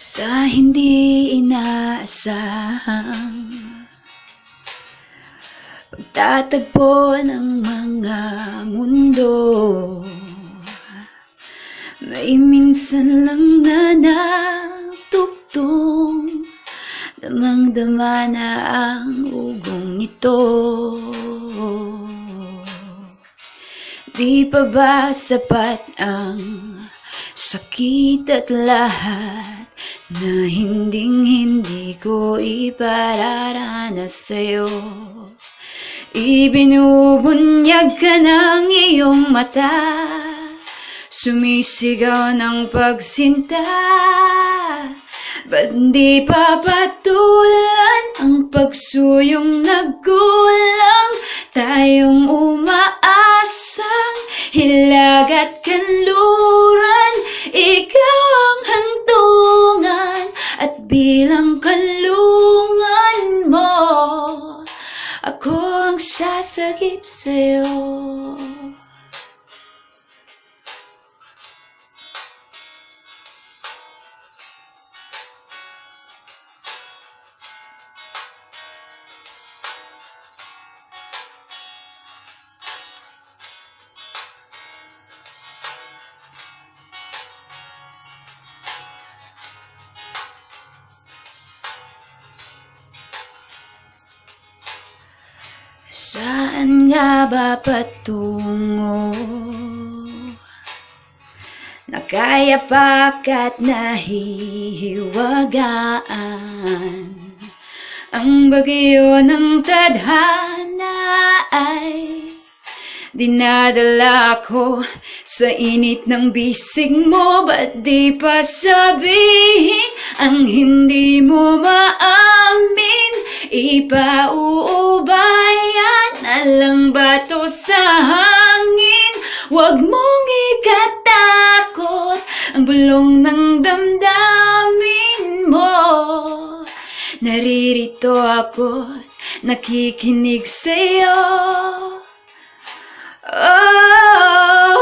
Sa hindi inaasahang pagtatagpo ng mga mundo, may minsan lang na natugtong, damang-dama na ang ugong nito. Di pa ba sapat ang sakit at lahat na hinding-hindi ko ipararanas sa'yo? Ibinubunyag ka ng iyong mata, sumisigaw ng pagsinta. Ba't di papatulan ang pagsuyong nagkulang? Tayong umaasang hilag at kanluran, ikaw ang hantungan at bilang kalungan mo, ako ang sasagip sa'yo. Saan nga ba patungo? Nakayapak at nahihiwagaan, ang bagyo ng tadhana ay dinadala ko sa init ng bisig mo. Ba't di pa sabihin ang hindi mo maamin? Ipauubayan na lang bato sa hangin. Huwag mong ikatakot ang bulong ng damdamin mo. Naririto ako, nakikinig sa'yo. Oh,